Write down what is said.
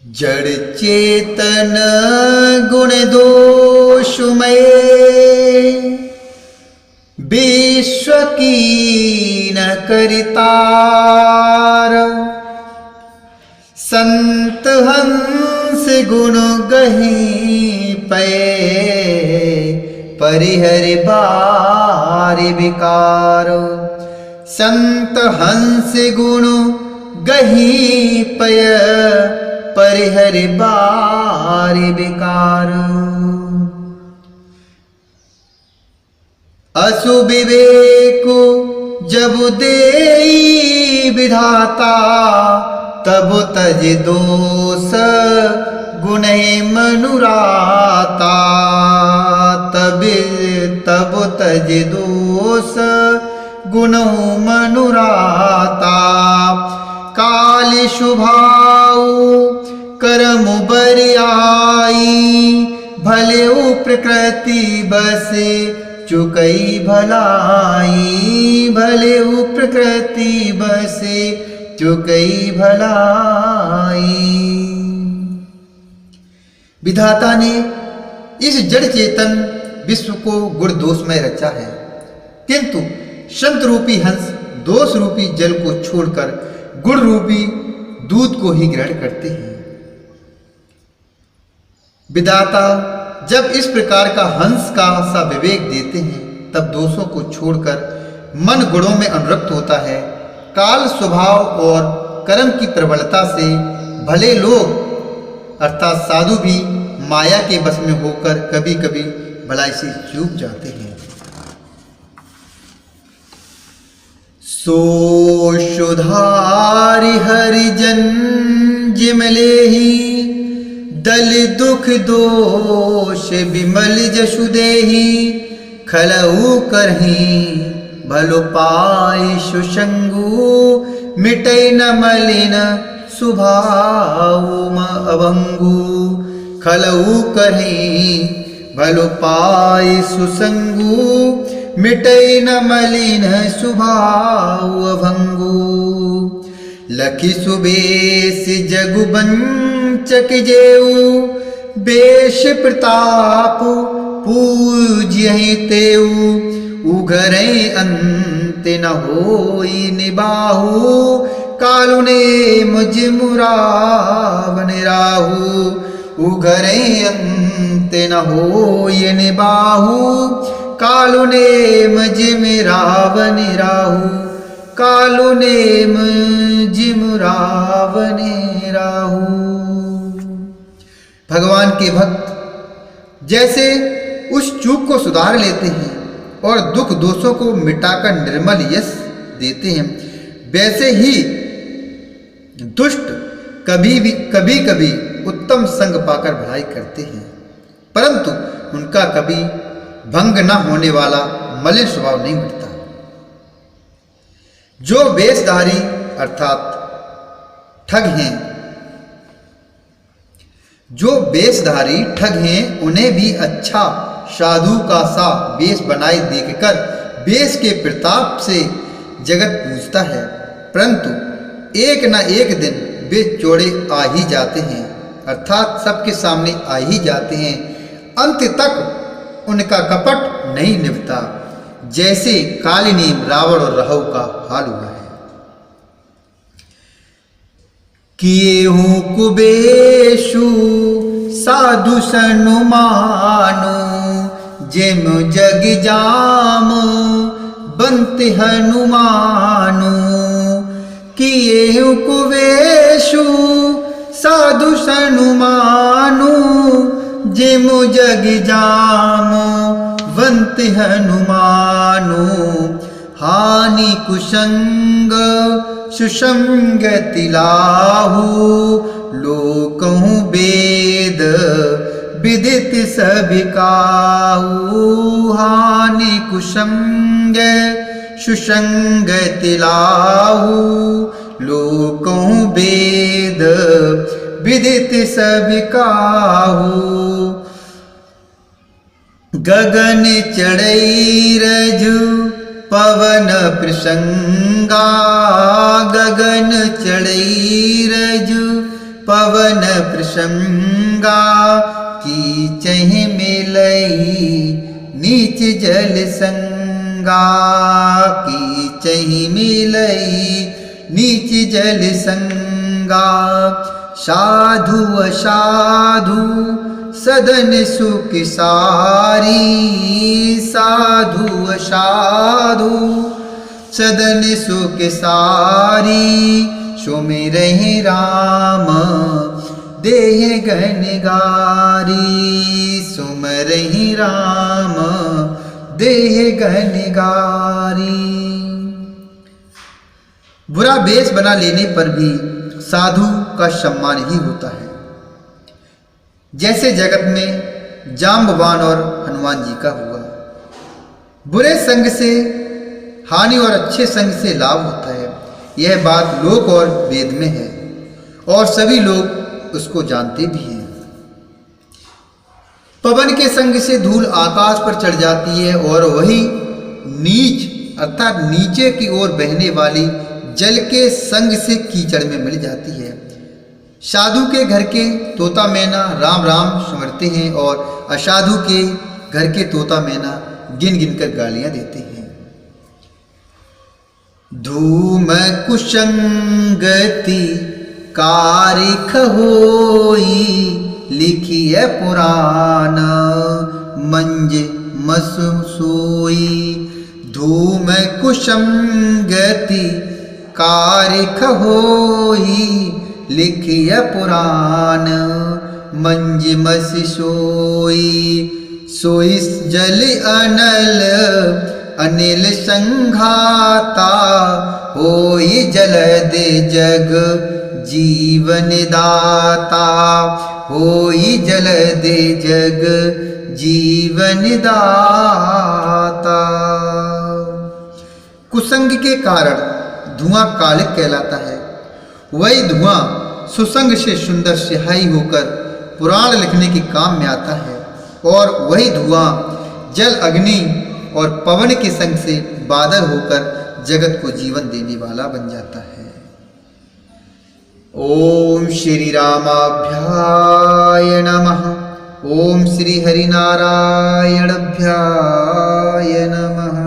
जड़ चेतन गुण दोषमय विश्व की न करितार। संत हंस गुण गही पे परिहरि बारि विकार। संत हंस गुण गही पय परिहरि बारि विकार। असु विवेक जब देई विधाता तब तज दोष गुणे मनुराता। तब तज दोष गुणो मनुराता। काल शुभाऊ करम बरियाई भले प्रकृति बसे चुकई भलाई। भले प्रकृति बसे चुकई भलाई। विधाता ने इस जड़ चेतन विश्व को गुण दोष में रचा है, किंतु संत रूपी हंस दोष रूपी जल को छोड़कर गुण रूपी दूध को ही ग्रहण करते हैं। विधाता जब इस प्रकार का हंस का सा विवेक देते हैं तब दोषों को छोड़कर मन गुणों में अनुरक्त होता है। काल स्वभाव और कर्म की प्रबलता से भले लोग अर्थात साधु भी माया के वश में होकर कभी कभी भलाई से चूक जाते हैं। सो सुधारि हरिजन जिमले ही दल दुख दोष विमल जसु देहि। खलऊ करही भलो पाई सुसंगु मिटै न मलिन सुभाव अभंगु। खलऊ करही भलो पाई सुसंगु मिटै न मलिन सुभाव अभंगु। लखी सुबेश जगु बंचक जेऊ बेश प्रताप पूज्यहि तेऊ। उघरै अंत न होई निबाहु कालु ने मुझ मुरावन राहु। उघरै अंत न होई निबाहु कालु ने मुझ रावन राहु। कालु ने मुझ मुरावन राहु। भगवान के भक्त जैसे उस चूक को सुधार लेते हैं और दुख दोषों को मिटाकर निर्मल यश देते हैं, वैसे ही दुष्ट कभी कभी उत्तम संग पाकर भलाई करते हैं, परंतु उनका कभी भंग न होने वाला मलिन स्वभाव नहीं मिटता। जो वेशधारी अर्थात ठग हैं, जो वेशधारी ठग हैं उन्हें भी अच्छा साधु का सा वेश बनाए देखकर वेश के प्रताप से जगत पूजता है, परंतु एक न एक दिन वे चौड़े आ ही जाते हैं, अर्थात सबके सामने आ ही जाते हैं। अंत तक उनका कपट नहीं निभता, जैसे कालिनीम रावण और रहु का हाल हुआ है। किए हूँ कुबेशु साधु सनुमानु जेम जग जाम बंत हनुमानु। किए हूँ कुबेशु साधु सनुमानु जेम जग जाम बंत हनुमानु। हानि कुसंग सुसंगति लाहु लोकहु वेद विदित सबिकाहु। हानि कुसंग सुसंगति लाहु लोकहु वेद विदित सबिकाहु। गगन चढ़ई रजु पवन प्रसंगा। गगन चढ़ई रजु पवन प्रसंगा कीचहि मिलई नीच जल संगा कीचहि मिलई नीच जल संगा साधु असाधु सदन सुख सारी साधु असाधु सदन सुख सारी सुमिरहि राम देह गनगारी सुमिरहि राम देह गनगारी। बुरा वेश बना लेने पर भी साधु का सम्मान ही होता है, जैसे जगत में जाम्बवान और हनुमान जी का हुआ। बुरे संग से हानि और अच्छे संग से लाभ होता है, यह बात लोक और वेद में है और सभी लोग उसको जानते भी हैं। पवन के संग से धूल आकाश पर चढ़ जाती है और वही नीच अर्थात नीचे की ओर बहने वाली जल के संग से कीचड़ में मिल जाती है। साधु के घर के तोता मैना राम राम सिमरते हैं और असाधु के घर के तोता मैना गिन गिन कर गालियां देते हैं। धूम कुसंगति कारिख होई लिखिए पुराण मंज मस सोई। धूम कुसंगति कारिख होई लिखिए पुराण मंज मस सोई। सोई जल अनल अनिल संघाता होई जल दे जग जीवन दाता होई जल दे जग जीवन दाता। कुसंग के कारण धुआं कालिक कहलाता है, वही धुआं सुसंग से सुंदर सिहाई होकर पुराण लिखने के काम में आता है और वही धुआं जल अग्नि और पवन के संग से बादल होकर जगत को जीवन देने वाला बन जाता है। ओम श्री रामाभ्याय नमः। ओम श्री हरिनारायणाभ्याय नमः।